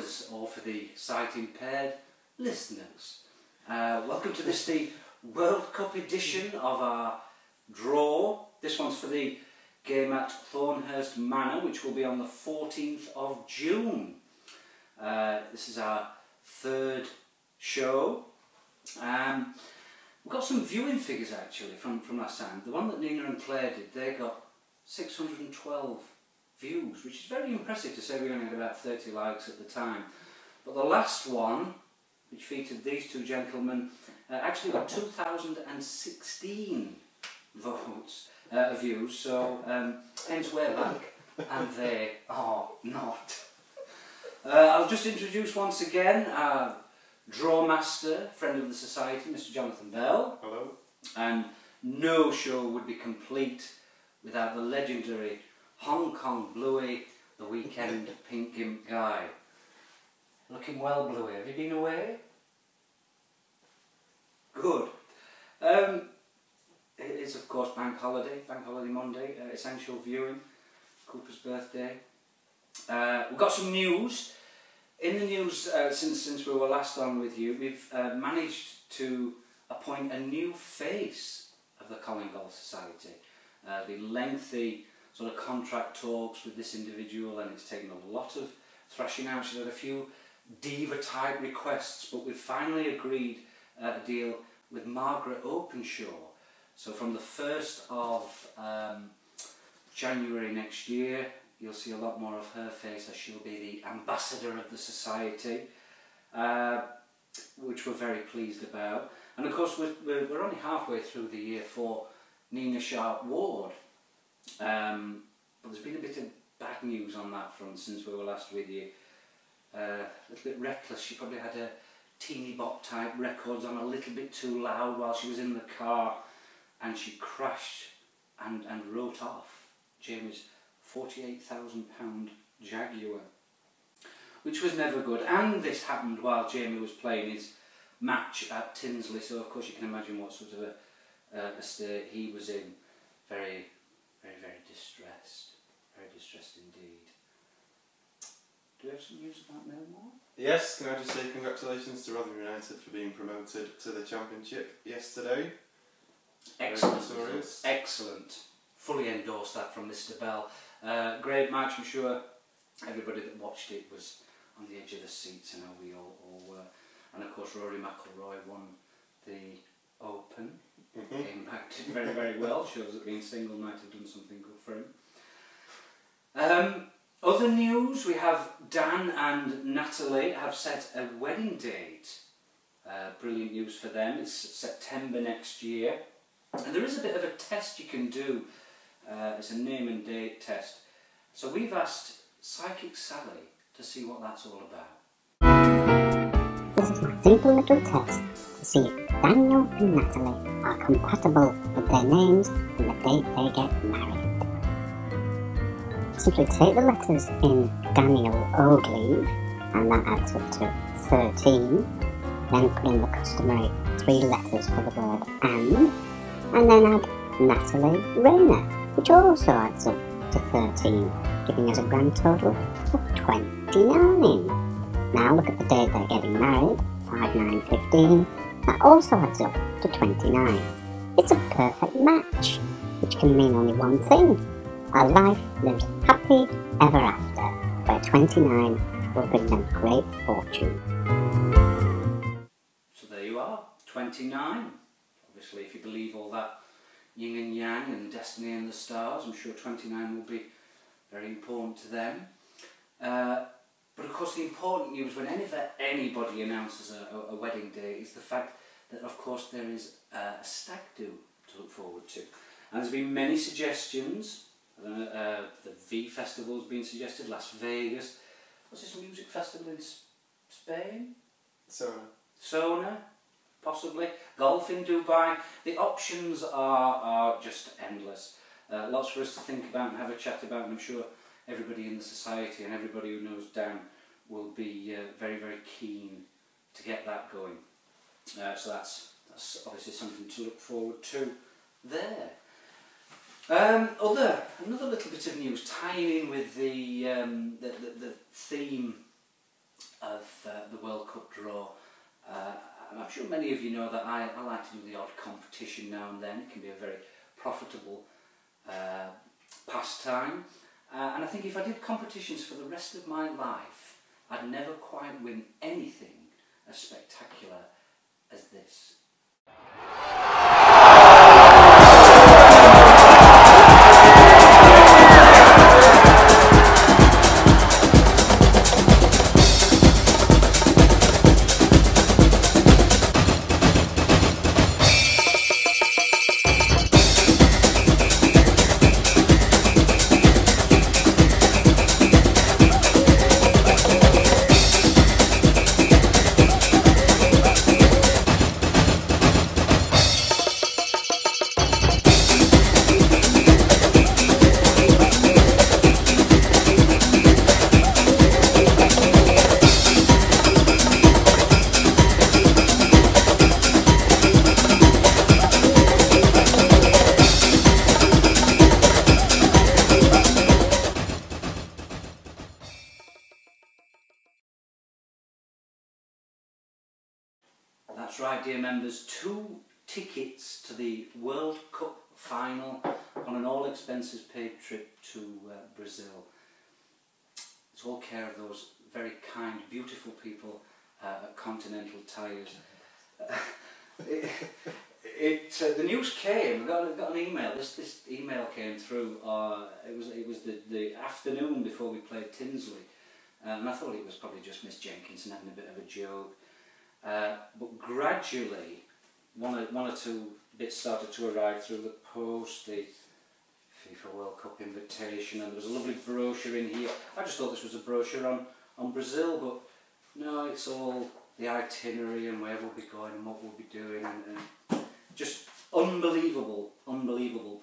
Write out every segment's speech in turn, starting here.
viewers or for the sight impaired listeners. Welcome to this, the World Cup edition of our draw. This one's for the game at Thornhurst Manor, which will be on the 14th of June. This is our third show. We've got some viewing figures actually from last time. The one that Nina and Claire did, they got 612 views, which is very impressive to say we only had about 30 likes at the time. But the last one, which featured these two gentlemen, actually got 2,016 votes, views, so hence we're back and they are not. I'll just introduce once again our draw master, friend of the society, Mr. Jonathan Bell. Hello. And no show would be complete without the legendary Hong Kong Bluey, the weekend pink gimp guy. Looking well, Bluey. Have you been away? Good. It is of course Bank Holiday Monday, essential viewing, Cooper's birthday. We've got some news. In the news, since we were last on with you, we've managed to appoint a new face of the Colin Golf Society. The lengthy sort of contract talks with this individual, and it's taken a lot of thrashing out. She's had a few diva type requests, but we've finally agreed a deal with Margaret Openshaw. So from the 1st of January next year, you'll see a lot more of her face, as she'll be the ambassador of the society, which we're very pleased about. And of course we're only halfway through the year for Nina Sharp-Ward. But there's been a bit of bad news on that front since we were last with you. A little bit reckless. She probably had a teeny bop type records on a little bit too loud while she was in the car, and she crashed and wrote off Jamie's £48,000 Jaguar, which was never good. And this happened while Jamie was playing his match at Tinsley, so of course you can imagine what sort of a state he was in. Very distressed. Very distressed indeed. Do we have some news about Manor? Yes, can I just say congratulations to Rotherham United for being promoted to the Championship yesterday. Excellent. Excellent. Fully endorse that from Mr. Bell. Great match, I'm sure everybody that watched it was on the edge of the seats. I know we all were. And of course Rory McIlroy won the Open. Came back to very well. Shows that being single might have done something good for him. Other news, we have Dan and Natalie have set a wedding date. Brilliant news for them. It's September next year. And there is a bit of a test you can do. It's a name and date test. So we've asked Psychic Sally to see what that's all about. This is my simple little test to see if Daniel and Natalie are compatible with their names and the date they get married. Simply take the letters in Daniel Ogleave, and that adds up to 13. Then put in the customary 3 letters for the word and then add Natalie Rayner, which also adds up to 13, giving us a grand total of 29. Now look at the date they're getting married, 5/9/15, that also adds up to 29. It's a perfect match, which can mean only one thing: a life lived happy ever after, where 29 will bring them great fortune. So there you are, 29. Obviously, if you believe all that yin and yang and destiny and the stars, I'm sure 29 will be very important to them. But of course the important news whenever anybody announces a wedding day is the fact that of course there is a stag do to look forward to. And there's been many suggestions. The V Festival's been suggested, Las Vegas. What's this music festival in Spain? Sona, possibly. Golf in Dubai. The options are just endless. Lots for us to think about and have a chat about, and I'm sure everybody in the society and everybody who knows Dan will be very keen to get that going. So that's obviously something to look forward to there. Another little bit of news tying in with the theme of the World Cup draw. I'm sure many of you know that I like to do the odd competition now and then. It can be a very profitable pastime. And I think if I did competitions for the rest of my life, I'd never quite win anything as spectacular as this. That's right, dear members, 2 tickets to the World Cup final on an all-expenses paid trip to Brazil. It's all care of those very kind, beautiful people at Continental Tires. The news came. I got an email. This email came through. It was the afternoon before we played Tinsley, and I thought it was probably just Miss Jenkinson having a bit of a joke. But gradually, one or two bits started to arrive through the post, the FIFA World Cup invitation, and there was a lovely brochure in here. I just thought this was a brochure on Brazil, but no, it's all the itinerary and where we'll be going and what we'll be doing, and just unbelievable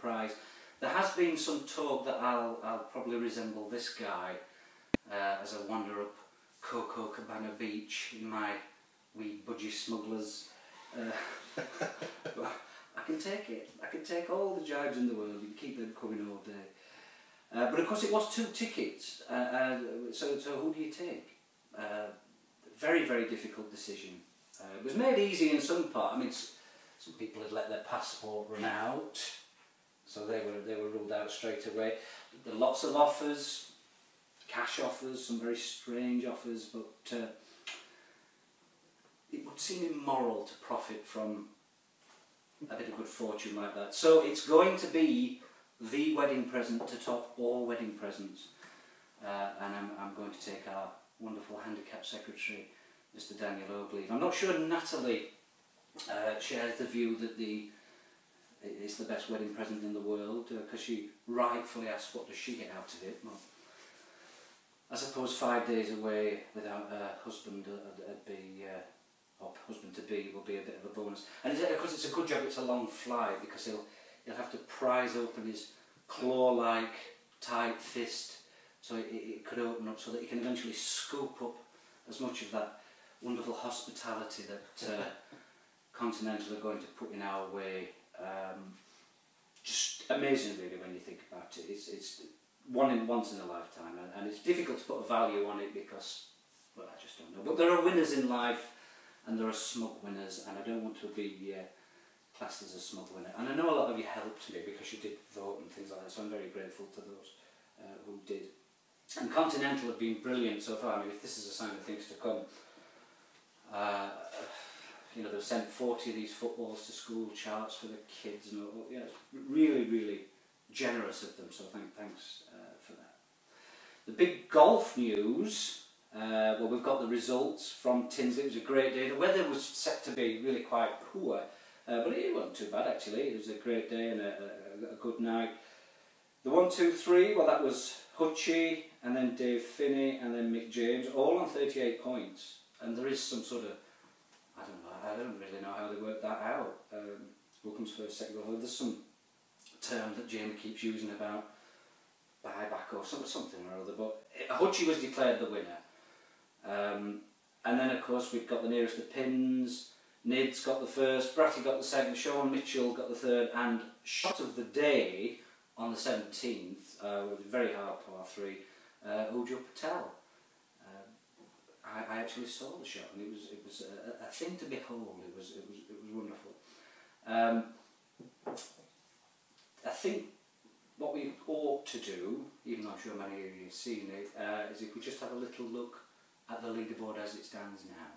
prize. There has been some talk that I'll probably resemble this guy as I wander up Copacabana Beach in my wee budgie smugglers. But I can take it. I can take all the jibes in the world. You can keep them coming all day. But of course it was 2 tickets. So who do you take? Very difficult decision. It was made easy in some part. I mean, some people had let their passport run out, so they were ruled out straight away. There were lots of offers, cash offers, some very strange offers, but it would seem immoral to profit from a bit of good fortune like that. So it's going to be the wedding present to top all wedding presents, and I'm going to take our wonderful handicap secretary, Mr. Daniel Ogleave. I'm not sure Natalie shares the view that it's the best wedding present in the world, because she rightfully asked what does she get out of it. Well, I suppose 5 days away without a husband or husband-to-be will be a bit of a bonus. And because it's a good job it's a long flight, because he'll have to prise open his claw-like tight fist so it could open up so that he can eventually scoop up as much of that wonderful hospitality that Continental are going to put in our way. Just amazing really when you think about it. It's once in a lifetime, and it's difficult to put a value on it because, well, I just don't know. But there are winners in life, and there are smug winners, and I don't want to be classed as a smug winner. And I know a lot of you helped me because you did vote and things like that, so I'm very grateful to those who did. And Continental have been brilliant so far. I mean, if this is a sign of things to come, you know, they've sent 40 of these footballs to school charts for the kids, and all. Yeah, it's really generous of them, so thanks for that. The big golf news, well, we've got the results from Tinsley. It was a great day. The weather was set to be really quite poor, but it wasn't too bad actually. It was a great day and a good night. The 1, 2, 3, well, that was Hutchie, and then Dave Finney, and then Mick James, all on 38 points. And there is some sort of, I don't really know how they worked that out. Who comes first, second goal? There's some term that Jamie keeps using about buyback or something or other, but Hutchie was declared the winner. And then of course we've got the nearest the pins. Nids got the first, Bratty got the second, Sean Mitchell got the third, and shot of the day on the 17th, with a very hard par 3, Ujjwal Patel. I actually saw the shot, and it was a thing to behold. It was wonderful. I think what we ought to do, even though I'm sure many of you have seen it, is if we just have a little look at the leaderboard as it stands now.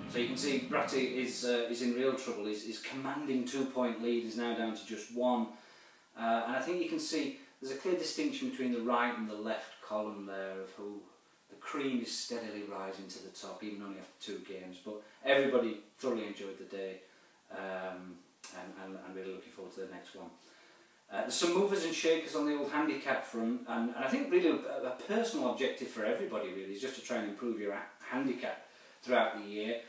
So you can see Bratty is in real trouble. His commanding 2-point lead is now down to just 1. And I think you can see there's a clear distinction between the right and the left column there of who the cream is steadily rising to the top, even only after 2 games. But everybody thoroughly enjoyed the day, and really looking forward to the next one. There's some movers and shakers on the old handicap front, and I think really a personal objective for everybody really is just to try and improve your handicap throughout the year.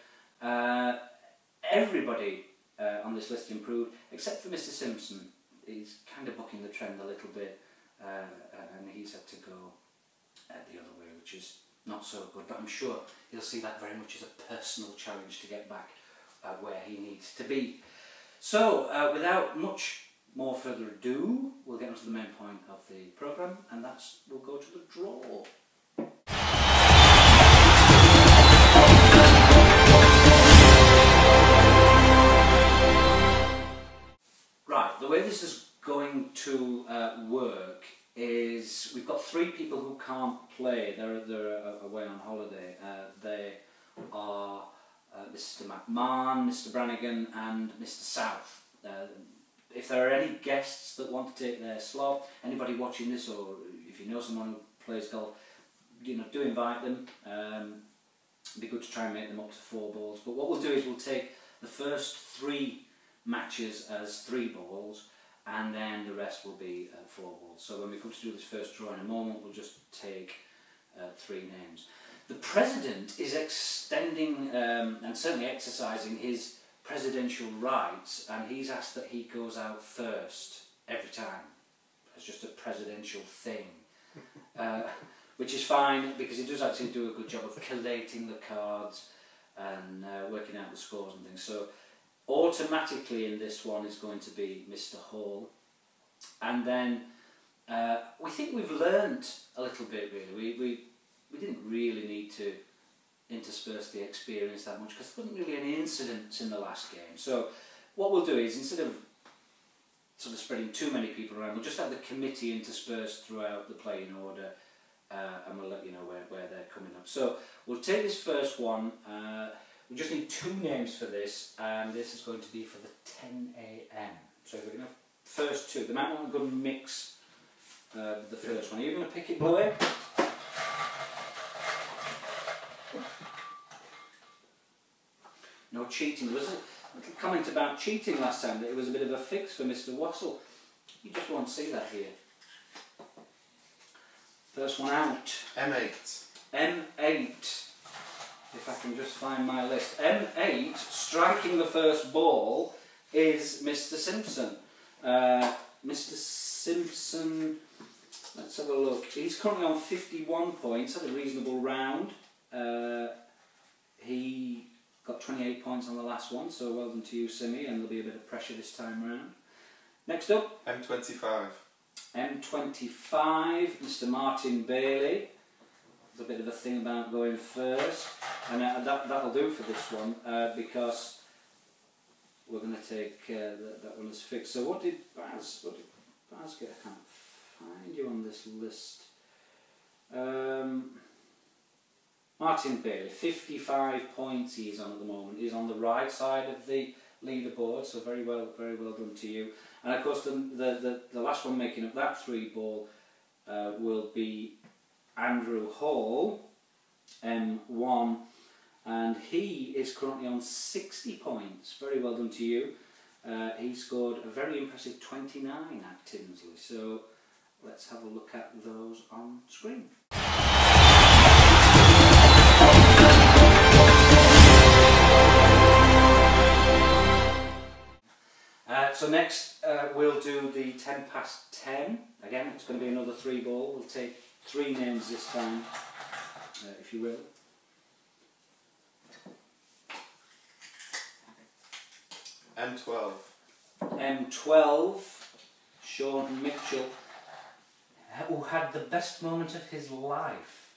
Everybody on this list improved, except for Mr. Simpson. He's kind of bucking the trend a little bit, and he's had to go the other way, which is not so good, but I'm sure he'll see that very much as a personal challenge to get back where he needs to be. So, without much more further ado, we'll get on to the main point of the programme, and we'll go to the draw. The way this is going to work is we've got 3 people who can't play. They're away on holiday. They are Mr. McMahon, Mr. Brannigan and Mr. South. If there are any guests that want to take their slot, anybody watching this, or if you know someone who plays golf, do invite them. It'd be good to try and make them up to 4 balls. But what we'll do is we'll take the first 3 matches as 3 balls, and then the rest will be 4 balls. So when we come to do this first draw in a moment, we'll just take 3 names. The President is extending and certainly exercising his presidential rights, and he's asked that he goes out first every time. It's just a presidential thing, which is fine because he does actually do a good job of collating the cards and working out the scores and things. So automatically in this one is going to be Mr. Hall, and then we think we've learnt a little bit really. We didn't really need to intersperse the experience that much because there wasn't really any incidents in the last game. So what we'll do is, instead of sort of spreading too many people around, we'll just have the committee interspersed throughout the playing order, and we'll let you know where they're coming up. So we'll take this first one. We just need 2 names for this, and this is going to be for the 10 AM. So we're going to have first 2. They might want to go and mix the first one. Are you going to pick it, Bluey? No cheating. There was a little comment about cheating last time, that it was a bit of a fix for Mr. Wassell. You just won't see that here. First one out. M8. M8. If I can just find my list. M8, striking the first ball, is Mr. Simpson. Mr. Simpson, let's have a look. He's currently on 51 points, had a reasonable round. He got 28 points on the last one, so well done to you, Simmy, and there'll be a bit of pressure this time around. Next up. M25. M25, Mr. Martin Bailey. There's a bit of a thing about going first, and that'll do for this one, because we're going to take that one as fixed. So what did Baz get? I can't find you on this list. Martin Bailey, 55 points he's on at the moment. He's on the right side of the leaderboard, so very well done to you. And of course the last one making up that 3 ball will be Andrew Hall, M1, and he is currently on 60 points. Very well done to you. He scored a very impressive 29 at Tinsley, so let's have a look at those on screen. So next we'll do the 10 past 10. Again, it's going to be another 3 ball. We'll take 3 names this time, if you will. M12. M12, Sean Mitchell, who had the best moment of his life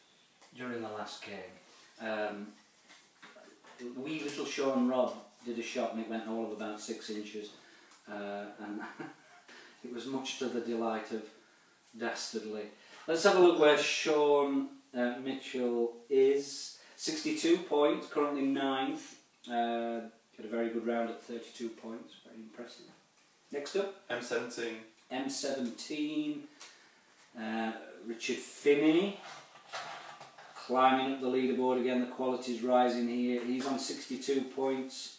during the last game. Wee little Sean Rob did a shot and it went all of about 6 inches, and it was much to the delight of Dastardly. Let's have a look where Sean Mitchell is. 62 points, currently 9th. Had a very good round at 32 points, very impressive. Next up, M17. M17, Richard Finney, climbing up the leaderboard again, the quality's rising here. He's on 62 points,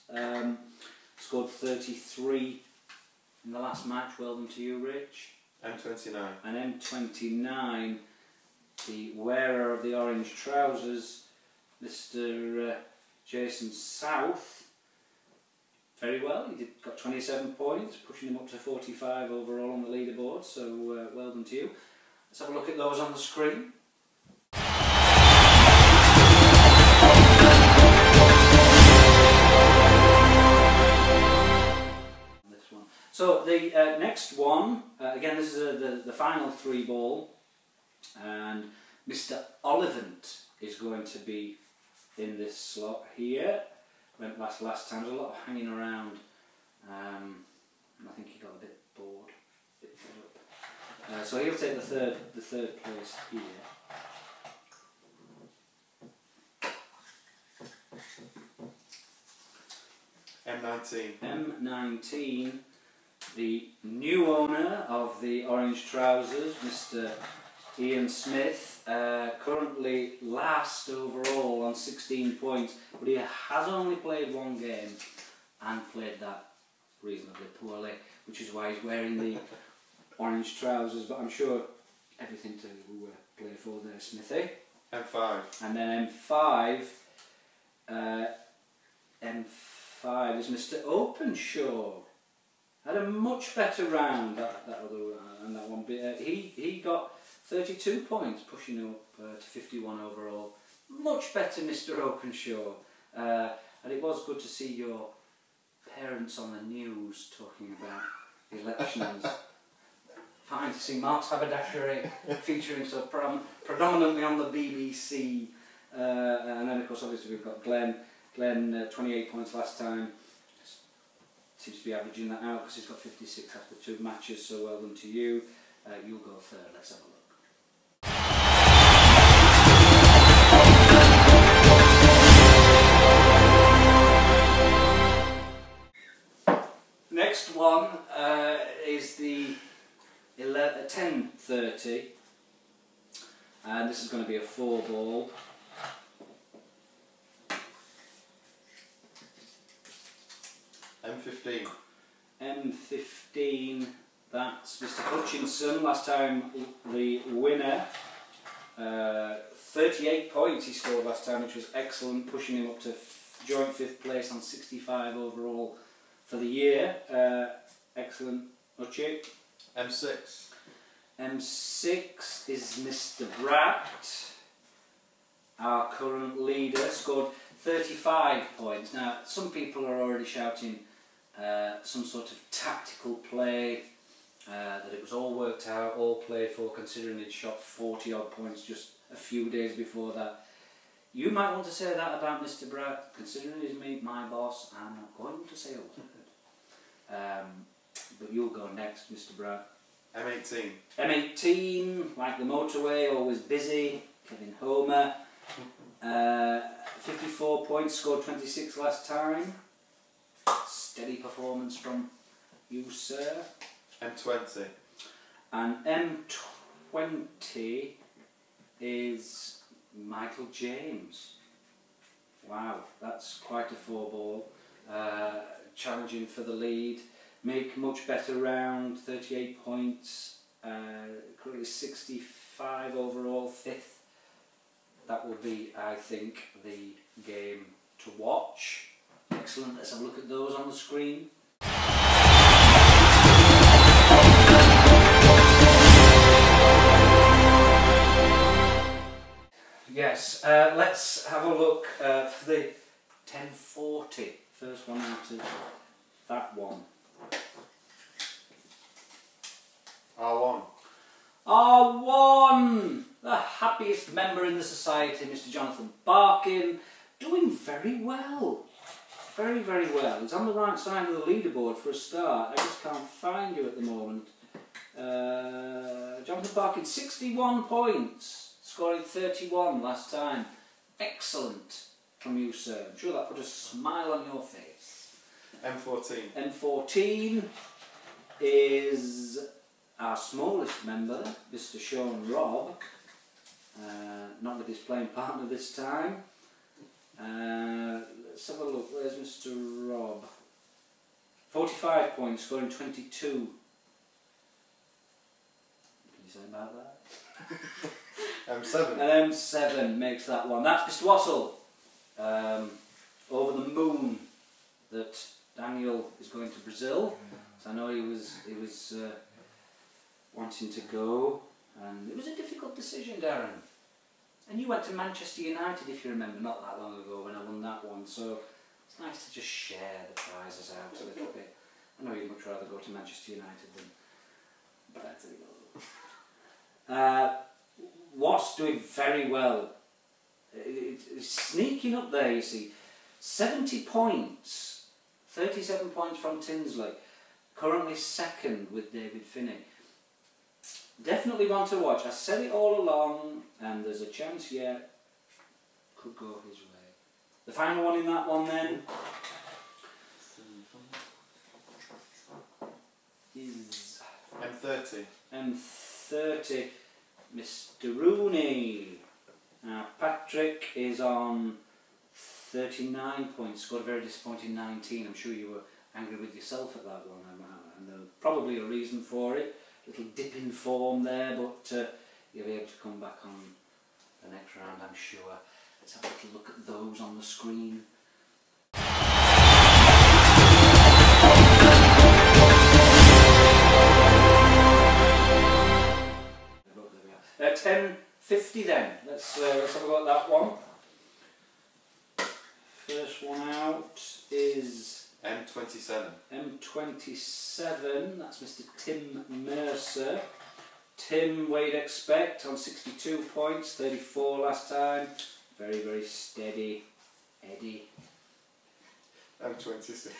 scored 33 in the last match. Well done to you, Rich. M29. And M29, the wearer of the orange trousers, Mr. Jason South. Very well, he got 27 points, pushing him up to 45 overall on the leaderboard, so well done to you. Let's have a look at those on the screen. This one. So the next one, again this is the final 3 ball, and Mr. Ollivant is going to be in this slot here. Went last time. There's a lot of hanging around, and I think he got a bit bored, a bit fed up. So he'll take the third place here. M19. M19, the new owner of the orange trousers, Mr. Ian Smith, currently last overall on 16 points, but he has only played 1 game and played that reasonably poorly, which is why he's wearing the orange trousers, but I'm sure everything to play for there, Smithy. M5. And then M5, M5 is Mr. Openshaw. Had a much better round that one. He got 32 points, pushing up to 51 overall. Much better, Mr. Openshaw. And it was good to see your parents on the news talking about elections. Fine to see Mark's haberdashery featuring so predominantly on the BBC. And then, of course, obviously we've got Glenn. Glenn, 28 points last time. Seems to be averaging that out because he's got 56 after 2 matches, so well done to you. You'll go third. Let's have a look. Next one is the 10:30, and this is going to be a 4 ball. M15. M15, that's Mr. Hutchinson, last time the winner. 38 points he scored last time, which was excellent, pushing him up to joint 5th place on 65 overall for the year. Excellent, Hutchie. M6. M6 is Mr. Bratt, our current leader, scored 35 points. Now, some people are already shouting some sort of tactical play, that it was all worked out, all played for, considering he'd shot 40 odd points just a few days before that. You might want to say that about Mr. Bratt, considering he's my boss. I'm not going to say a word. But you'll go next, Mr. Bratt. M18. M18, like the motorway, always busy. Kevin Homer. 54 points, scored 26 last time. Steady performance from you, sir. M20. And M20 is Michael James. Wow, that's quite a 4 ball. Challenging for the lead. Make much better round, 38 points. Currently 65 overall, 5th. That will be, I think, the game to watch. Excellent, let's have a look at those on the screen. Yes, let's have a look for the 1040. First one out of that one. R1. R1! The happiest member in the society, Mr. Jonathan Barkin, doing very well. Very, very well. He's on the right side of the leaderboard for a start. I just can't find you at the moment. Jonathan Barkin, 61 points, scoring 31 last time. Excellent from you, sir. I'm sure that put a smile on your face. M14. M14 is our smallest member, Mr. Sean Robb. Not with his playing partner this time. Let's have a look. Where's Mr. Robb? 45 points, scoring 22. What can you say about that? M7. And M7 makes that one. That's Mr. Wassell. Over the moon that Daniel is going to Brazil. So I know he was wanting to go, and it was a difficult decision, Darren. And you went to Manchester United, if you remember, not that long ago when I won that one. So it's nice to just share the prizes out a little bit. I know you'd much rather go to Manchester United than Brighton. Was doing very well. It's sneaking up there, you see. 70 points, 37 points from Tinsley. Currently second with David Finney. Definitely one to watch. I said it all along, and there's a chance yet could go his way. The final one in that one then is M30. M30, Mr. Rooney. Now Patrick is on 39 points, scored a very disappointing 19. I'm sure you were angry with yourself at that one, and there's probably a reason for it. Little dip in form there, but you'll be able to come back on the next round, I'm sure. Let's have a little look at those on the screen. 10:50 then. Let's have a go at that one. First one out is M27. M27, that's Mr. Tim Mercer. Tim, what you'd expect, on 62 points, 34 last time. Very, very steady. Eddie. M26.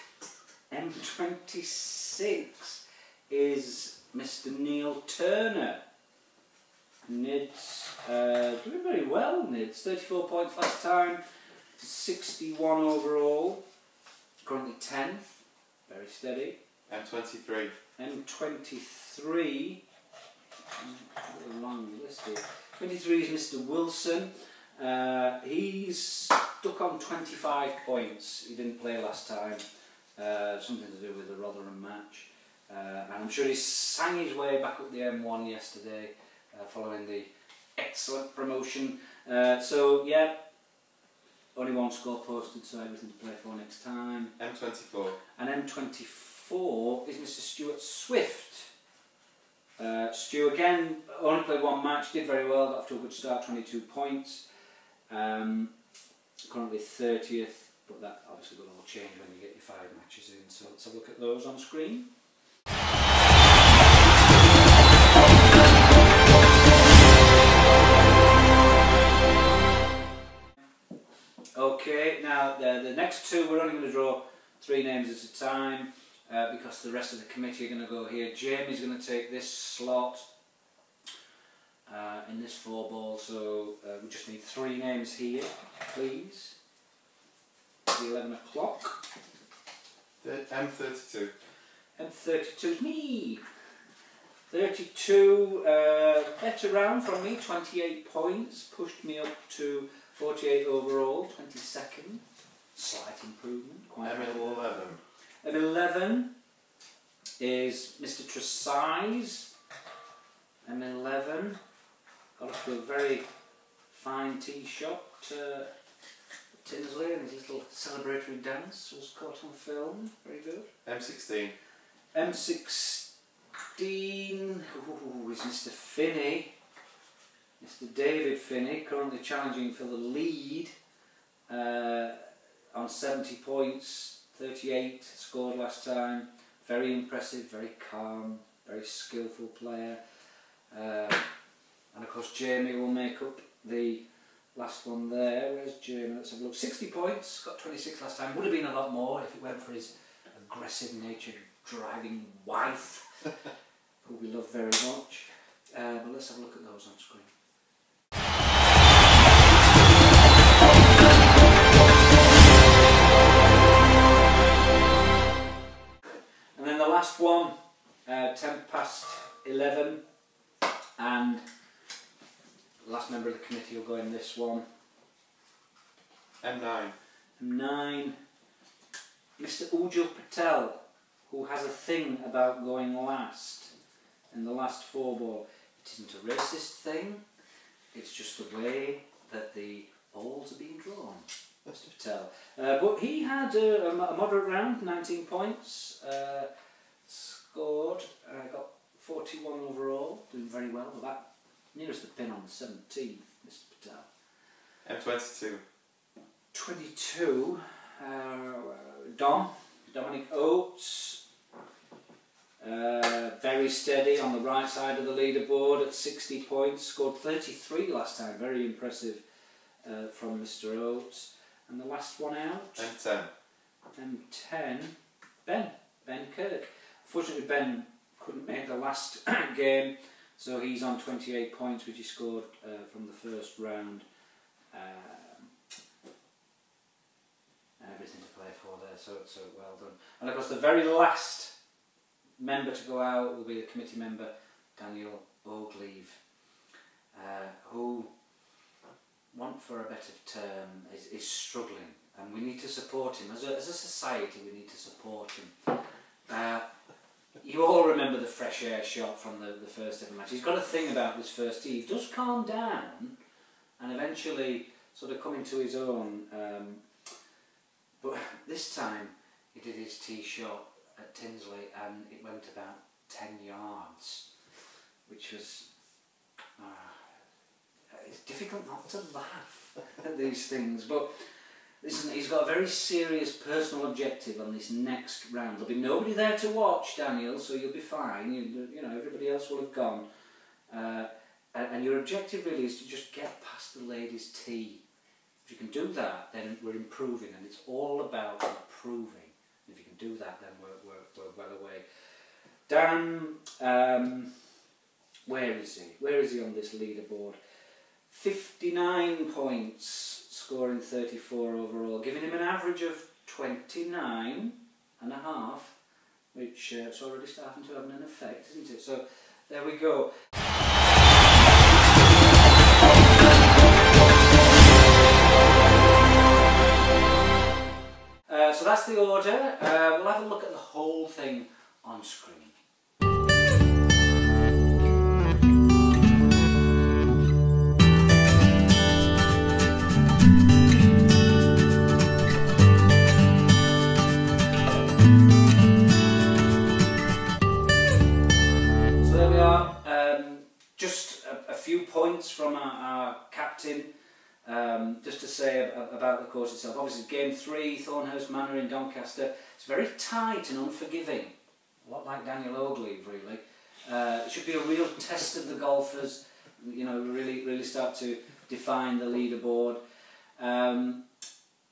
M26 is Mr. Neil Turner. Nids doing very well, Nids. 34 points last time, 61 overall. Currently 10th, very steady. M23. M23, a long list here. 23 is Mr. Wilson. He's stuck on 25 points. He didn't play last time. Something to do with the Rotherham match. And I'm sure he sang his way back up the M1 yesterday, following the excellent promotion. So yeah, only one score posted, so everything to play for next time. M24. And M24 is Mr. Stuart Swift. Stu again only played one match, did very well, got off to a good start, 22 points. Currently 30th, but that obviously will all change when you get your 5 matches in. So let's have a look at those on screen. Okay, now the next two, we're only going to draw 3 names at a time because the rest of the committee are going to go here. Jamie's going to take this slot in this 4-ball, so we just need 3 names here, please. The 11 o'clock. M32. M32 is me. 32, better round from me, 28 points, pushed me up to 48 overall, 22nd, slight improvement. Quite M11. M11 is Mr. Tresize. M11, got up to a very fine tea shop. Tinsley and his little celebratory dance was caught on film, very good. M16. M16 is Mr. Finney. Mr. David Finney, currently challenging for the lead on 70 points, 38 scored last time. Very impressive, very calm, very skillful player. And of course Jamie will make up the last one there. Where's Jamie? Let's have a look. 60 points, got 26 last time. Would have been a lot more if it went for his aggressive natured driving wife, who we love very much. But let's have a look at those on screen. And then the last one, 11, and the last member of the committee will go in this one. M9. M9, Mr. Ujjwal Patel, who has a thing about going last in the last 4 ball. It isn't a racist thing, it's just the way that the balls are being drawn, Mr. Patel. But he had a moderate round, 19 points, scored, got 41 overall, doing very well, but that nearest the pin on the 17th, Mr. Patel. M22. 22, Dominic Oates, very steady on the right side of the leaderboard at 60 points, scored 33 last time, very impressive from Mr. Oates. And the last one out, M10. M10, Ben Kirk. Unfortunately Ben couldn't make the last game, so he's on 28 points, which he scored from the first round. Everything to play for there, so well done. And of course the very last member to go out will be the committee member Daniel Ogleave, who, want for a better term, is struggling, and we need to support him. As a society we need to support him. You all remember the fresh air shot from the first ever match. He's got a thing about this first tee. He does calm down and eventually sort of come into his own. But this time he did his tee shot at Tinsley and it went about 10 yards, which was... it's difficult not to laugh at these things, but listen, he's got a very serious personal objective on this next round. There'll be nobody there to watch, Daniel, so you'll be fine. You know, everybody else will have gone. And your objective really is to just get past the ladies' tee. If you can do that, then we're improving, and it's all about improving. If you can do that, then we're well away. Dan, where is he? Where is he on this leaderboard? 59 points, scoring 34 overall, giving him an average of 29.5, which is already starting to have an effect, isn't it? So there we go. So that's the order. We'll have a look at the whole thing on screen. So there we are. Just a few points from our captain. Just to say about the course itself. Obviously game 3, Thornhurst Manor in Doncaster. It's very tight and unforgiving. A lot like Daniel Ogleave, really. It should be a real test of the golfers. You know, really start to define the leaderboard.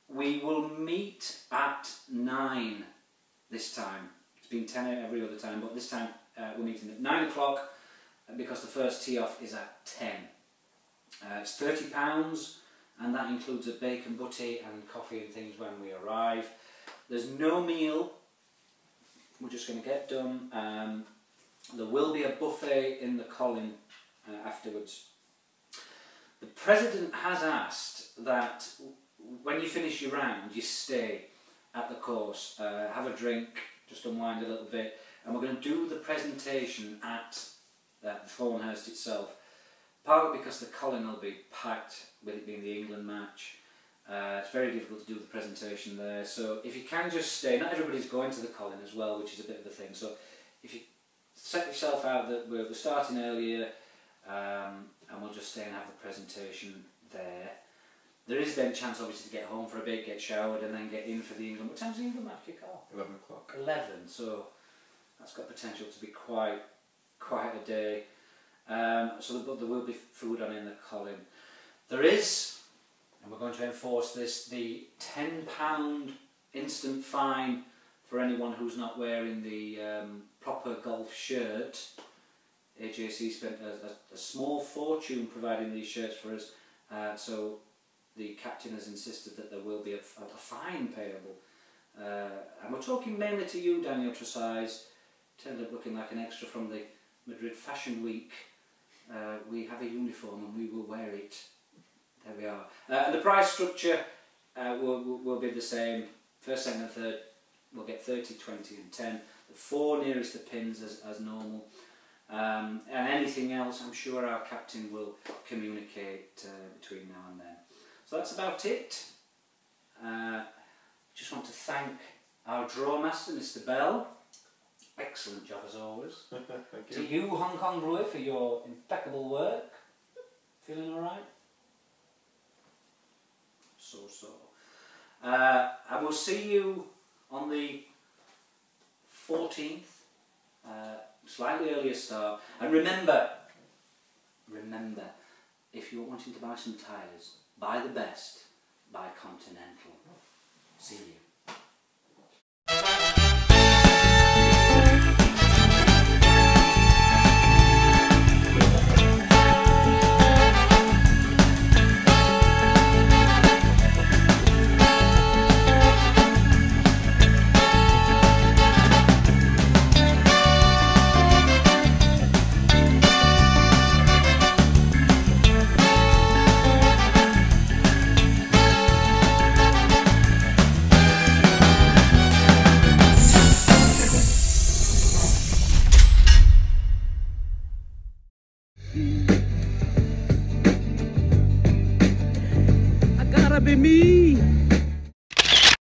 We will meet at 9 this time. It's been 10 every other time, but this time we're meeting at 9 o'clock because the first tee off is at 10. It's £30, and that includes a bacon butty and coffee and things when we arrive. There's no meal, we're just going to get done. There will be a buffet in the Colin afterwards. The President has asked that when you finish your round you stay at the course, have a drink, just unwind a little bit, and we're going to do the presentation at Thornhurst itself. Partly because the Colin will be packed with it being the England match. It's very difficult to do the presentation there, so if you can just stay, not everybody's going to the Colin as well, which is a bit of a thing, so if you set yourself out that we're starting earlier and we'll just stay and have the presentation there. There is then a chance obviously to get home for a bit, get showered and then get in for the England. What time's the England match kick off? 11 o'clock. 11, so that's got potential to be quite a day. But there will be food on in the Colin. There is, and we're going to enforce this, the £10 instant fine for anyone who's not wearing the proper golf shirt. AJC spent a small fortune providing these shirts for us, so the captain has insisted that there will be a fine payable. And we're talking mainly to you, Daniel Tresize. Turned up looking like an extra from the Madrid Fashion Week. We have a uniform and we will wear it. There we are. And the prize structure will be the same. First, second and third will get 30, 20 and 10. The 4 nearest the pins as normal. And anything else, I'm sure our captain will communicate between now and then. So that's about it. Just want to thank our draw master, Mr. Bell. Excellent job as always. Thank you. To you, Hong Kong Bluey, for your impeccable work. Feeling alright? So. I will see you on the 14th. Slightly earlier start. And remember, if you're wanting to buy some tyres, buy the best, buy Continental. See you. Be me.